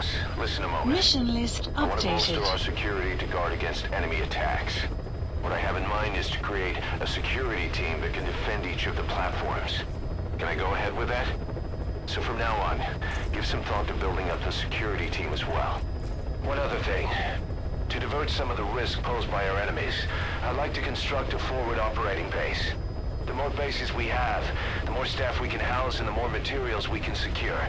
Boss, listen a moment. Mission list I want to bolster updated. our security to guard against enemy attacks. What I have in mind is to create a security team that can defend each of the platforms. Can I go ahead with that? So from now on, give some thought to building up the security team as well. One other thing. To divert some of the risk posed by our enemies, I'd like to construct a forward operating base. The more bases we have, the more staff we can house and the more materials we can secure.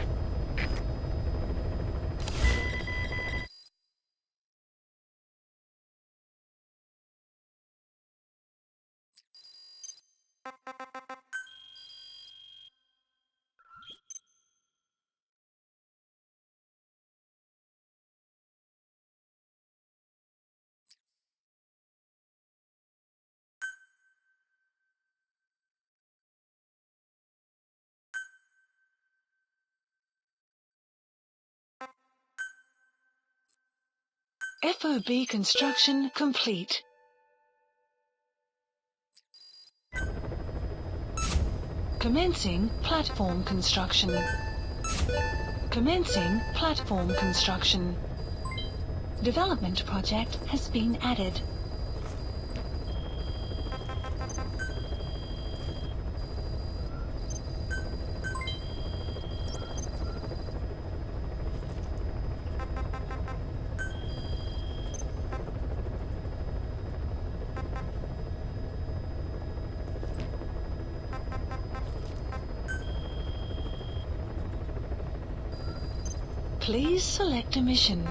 FOB construction complete. Commencing platform construction. Commencing platform construction. Development project has been added. Please select a mission.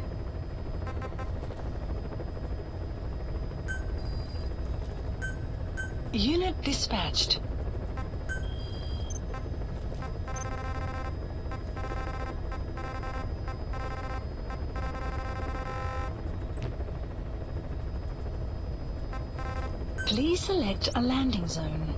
Unit dispatched. Please select a landing zone.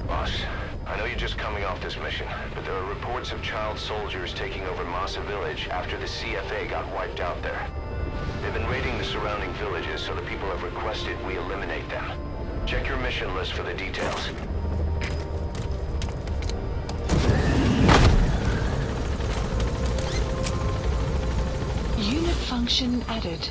Boss, I know you're just coming off this mission, but there are reports of child soldiers taking over Masa Village after the CFA got wiped out there. They've been raiding the surrounding villages, so the people have requested we eliminate them. Check your mission list for the details. Unit function added.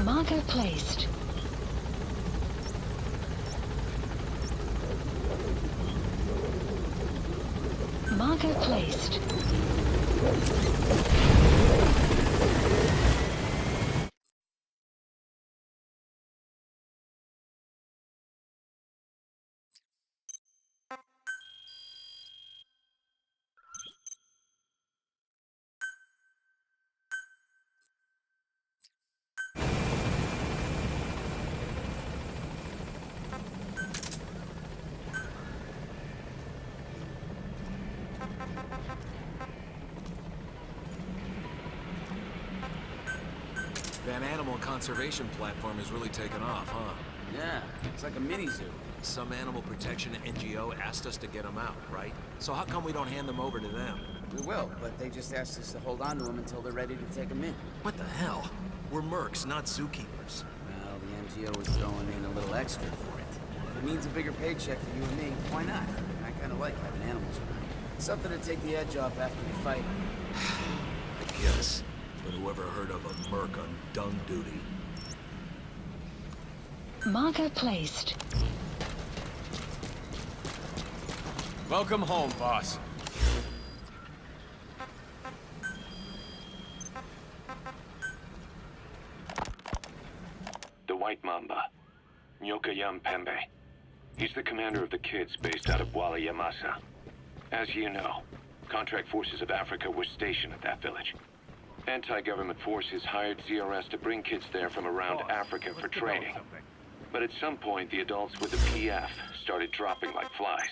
Marker placed. Marker placed. That animal conservation platform has really taken off, huh? Yeah, it's like a mini-zoo. Some animal protection NGO asked us to get them out, right? So how come we don't hand them over to them? We will, but they just asked us to hold on to them until they're ready to take them in. What the hell? We're mercs, not zookeepers. Well, the NGO is throwing in a little extra for it. If it means a bigger paycheck for you and me, why not? I kind of like having animals around. Something to take the edge off after you fight. I guess. But whoever heard of a merc on dung duty? Marker placed. Welcome home, boss. The White Mamba, Nyoka Yam Pembe. He's the commander of the kids based out of Wala Yamasa. As you know, Contract forces of Africa were stationed at that village. Anti-government forces hired CRS to bring kids there from around Africa for training. But at some point, the adults with the PF started dropping like flies.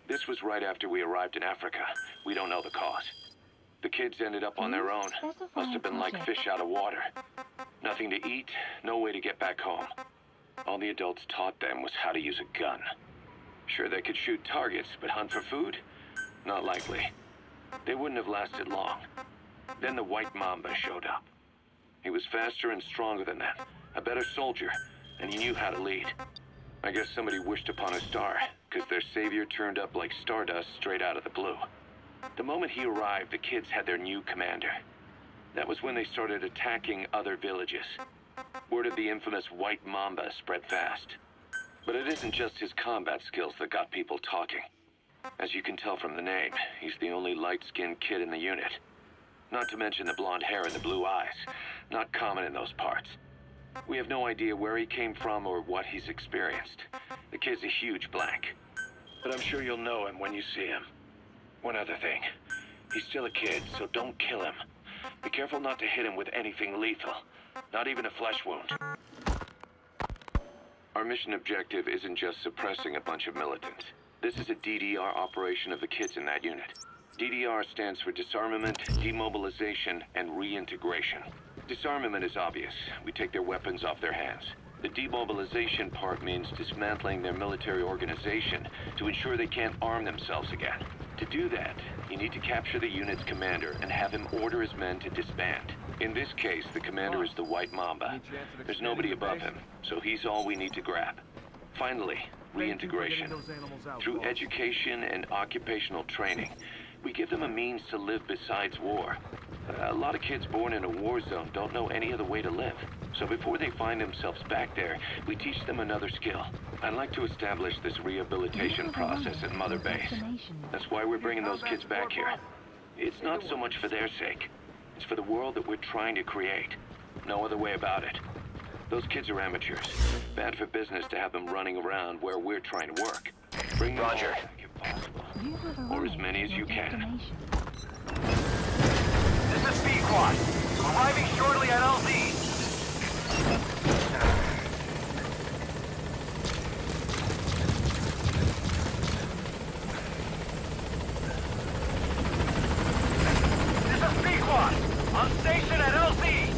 This was right after we arrived in Africa. We don't know the cause. The kids ended up on their own. Must have been like fish out of water. Nothing to eat, no way to get back home. All the adults taught them was how to use a gun. Sure, they could shoot targets, but hunt for food? Not likely. They wouldn't have lasted long. Then the White Mamba showed up. He was faster and stronger than them, a better soldier, and he knew how to lead. I guess somebody wished upon a star, because their savior turned up like stardust straight out of the blue. The moment he arrived, the kids had their new commander. That was when they started attacking other villages. Word of the infamous White Mamba spread fast. But it isn't just his combat skills that got people talking. As you can tell from the name, he's the only light-skinned kid in the unit. Not to mention the blonde hair and the blue eyes. Not common in those parts. We have no idea where he came from or what he's experienced. The kid's a huge blank. But I'm sure you'll know him when you see him. One other thing. He's still a kid, so don't kill him. Be careful not to hit him with anything lethal. Not even a flesh wound. Our mission objective isn't just suppressing a bunch of militants. This is a DDR operation of the kids in that unit. DDR stands for Disarmament, Demobilization, and Reintegration. Disarmament is obvious. We take their weapons off their hands. The demobilization part means dismantling their military organization to ensure they can't arm themselves again. To do that, you need to capture the unit's commander and have him order his men to disband. In this case, the commander is the White Mamba. There's nobody above him, so he's all we need to grab. Finally, reintegration. Through education and occupational training, we give them a means to live besides war. A lot of kids born in a war zone don't know any other way to live. So before they find themselves back there, we teach them another skill. I'd like to establish this rehabilitation process at Mother Base. That's why we're bringing those kids back here. It's not so much for their sake. It's for the world that we're trying to create. No other way about it. Those kids are amateurs. Bad for business to have them running around where we're trying to work. Bring them all back if possible. Or as many as you can. This is B-Quad. Arriving shortly at LZ. This is B-Quad. On station at LZ.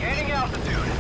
Gaining altitude.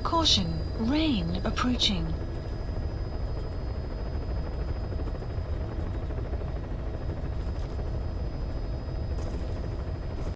Caution, rain approaching.